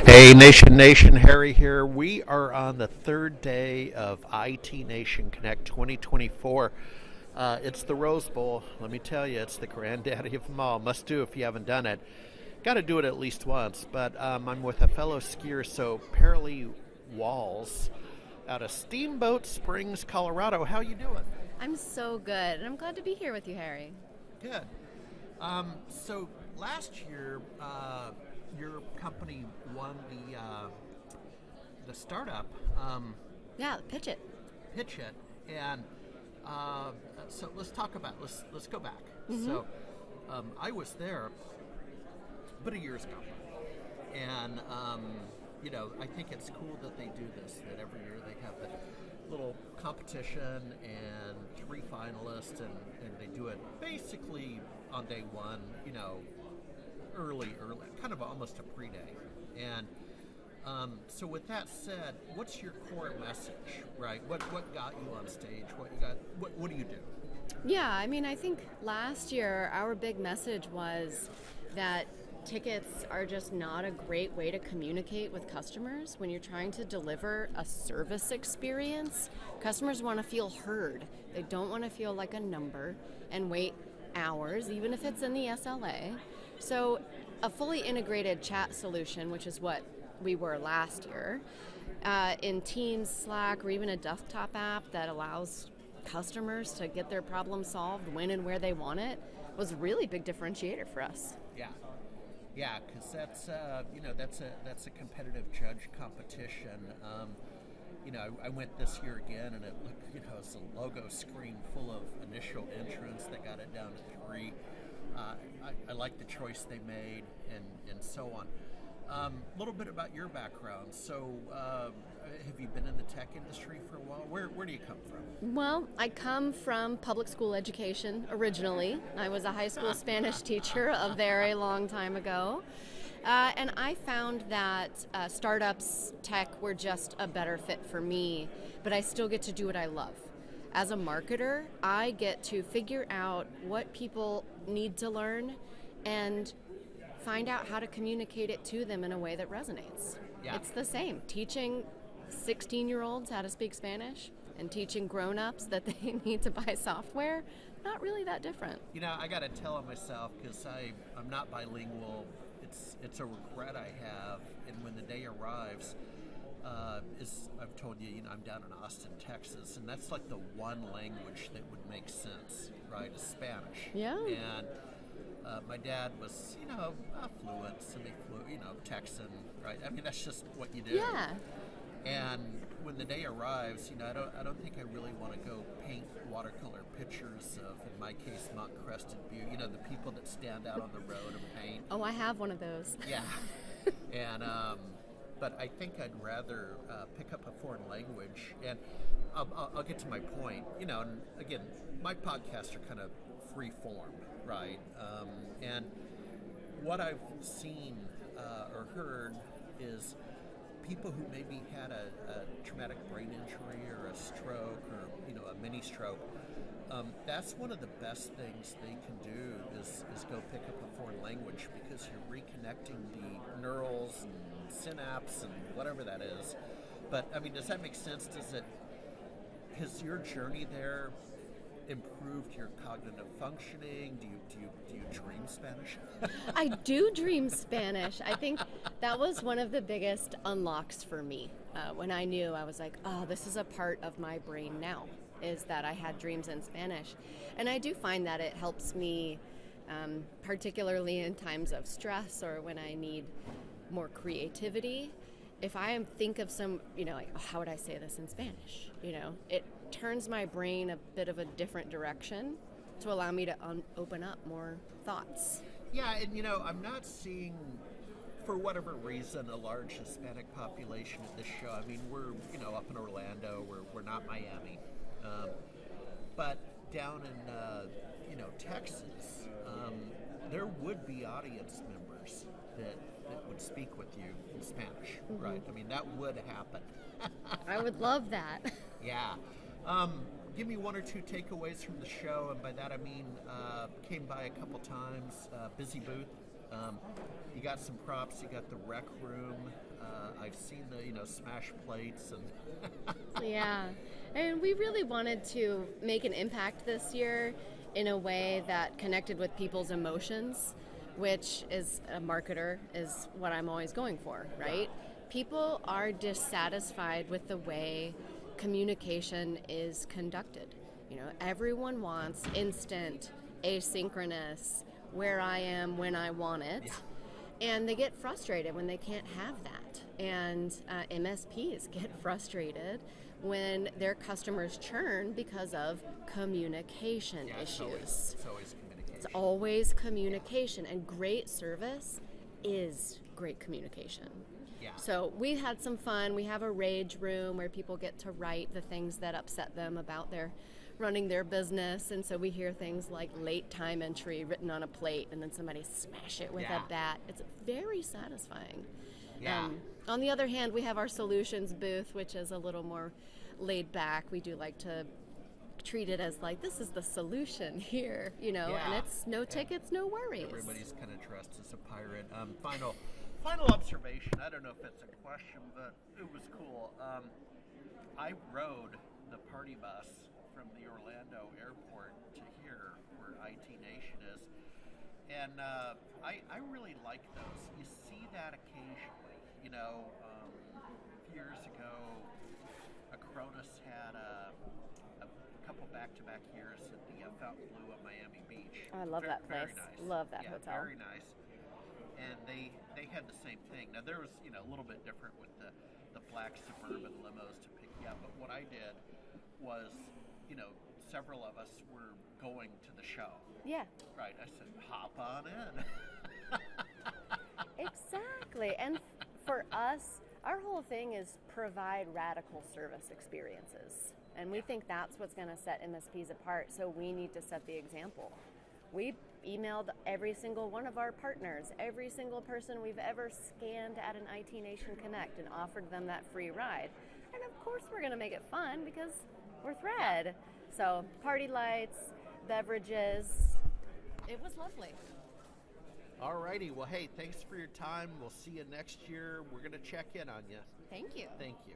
Hey, Nation, Harry here. We are on the third day of IT Nation Connect 2024. It's the Rose Bowl. Let me tell you, it's the granddaddy of them all. Must do if you haven't done it. Got to do it at least once. But I'm with a fellow skier, so Paralee Walls out of Steamboat Springs, Colorado. How you doing? I'm so good, and I'm glad to be here with you, Harry. Good. So last year, your company won the startup. Yeah, pitch it. Pitch it, and so let's talk about let's go back. Mm-hmm. So I was there, but a years ago, and I think it's cool that they do this. That every year they have the little competition and 3 finalists, and they do it basically on day one. Early, kind of almost a pre-day. And so with that said, what's your core message, right? What got you on stage? What do you do? Yeah, I think last year our big message was that tickets are just not a great way to communicate with customers when you're trying to deliver a service experience. Customers want to feel heard. They don't want to feel like a number and wait hours, even if it's in the SLA. So a fully integrated chat solution, which is what we were last year, in Teams, Slack, or even a desktop app that allows customers to get their problem solved when and where they want it, was a really big differentiator for us. Yeah, because that's a competitive judge competition. I went this year again, and it looked, it's a logo screen full of initial entrants. They got it down to 3. I like the choice they made, and so on. A little bit about your background. So, have you been in the tech industry for a while? Where do you come from? Well, I come from public school education originally. I was a high school Spanish teacher a very long time ago. And I found that startups, tech, were just a better fit for me, but I still get to do what I love. As a marketer, I get to figure out what people need to learn and find out how to communicate it to them in a way that resonates. Yeah. It's the same. Teaching 16-year-olds how to speak Spanish and teaching grown-ups that they need to buy software, not really that different. I got to tell on myself, because I'm not bilingual. It's a regret I have, and when the day arrives, I've told you, I'm down in Austin, Texas, and that's like the one language that would make sense, right? Is Spanish. Yeah. And my dad was, fluent, so they flew, Texan, right? That's just what you do. Yeah. And when the day arrives, I don't think I really want to go paint watercolor pictures of, in my case, Mount Crested Butte. The people that stand out on the road and paint. Oh, I have one of those. Yeah. And but I think I'd rather pick up a foreign language, and I'll get to my point. And again, my podcasts are kind of free form, right? And what I've seen or heard is people who maybe had a traumatic brain injury or a stroke or a mini stroke. That's one of the best things they can do is go pick up a foreign language, because you're reconnecting the neurals and synapse and whatever that is. But does that make sense? Has your journey there improved your cognitive functioning? Do you dream Spanish? I do dream Spanish. I think that was one of the biggest unlocks for me when I knew. I was like, oh, this is a part of my brain now, is that I had dreams in Spanish. And I do find that it helps me, particularly in times of stress or when I need more creativity. If I think of some, how would I say this in Spanish? It turns my brain a bit of a different direction to allow me to open up more thoughts. Yeah, and I'm not seeing, for whatever reason, a large Hispanic population at this show. We're up in Orlando. We're not Miami, but down in Texas, there would be audience members that would speak with you in Spanish, mm-hmm. right? That would happen. I would love that. Yeah. Give me 1 or 2 takeaways from the show, and by that I mean came by a couple times. Busy booth. You got some props. You got the rec room. I've seen the smash plates and Yeah, and we really wanted to make an impact this year in a way that connected with people's emotions, which is a marketer is what I'm always going for, right? People are dissatisfied with the way communication is conducted. Everyone wants instant, asynchronous, where I am when I want it. Yeah. And they get frustrated when they can't have that. And MSPs get frustrated when their customers churn because of communication issues. It's always communication. It's always communication, and great service is great communication. Yeah. So we had some fun. We have a rage room where people get to write the things that upset them about their running their business, and so we hear things like late time entry written on a plate and then somebody smash it with a bat. It's very satisfying. Yeah. On the other hand, we have our solutions booth, which is a little more laid back. We do like to treat it as like, this is the solution here, and it's no tickets, no worries. Everybody's kind of dressed as a pirate. Final observation. I don't know if it's a question, but it was cool. I rode the party bus from the Orlando airport to here, where IT Nation is, and I really like those. You see that occasionally. A few years ago, Acronis had a couple back-to-back years at the Fountain Blue at Miami Beach. I love that place. Very nice. Love that hotel. Very nice. And they had the same thing. Now there was a little bit different with the black suburban limos to pick you up, but what I did was several of us were going to the show. Yeah. Right. I said, hop on in. Exactly. And for us, our whole thing is provide radical service experiences. And we think that's what's going to set MSPs apart. So we need to set the example. We emailed every single one of our partners, every single person we've ever scanned at an IT Nation Connect, and offered them that free ride. And of course we're going to make it fun because we're Thread. So party lights, beverages. It was lovely. All righty. Well, hey, thanks for your time. We'll see you next year. We're going to check in on you. Thank you. Thank you.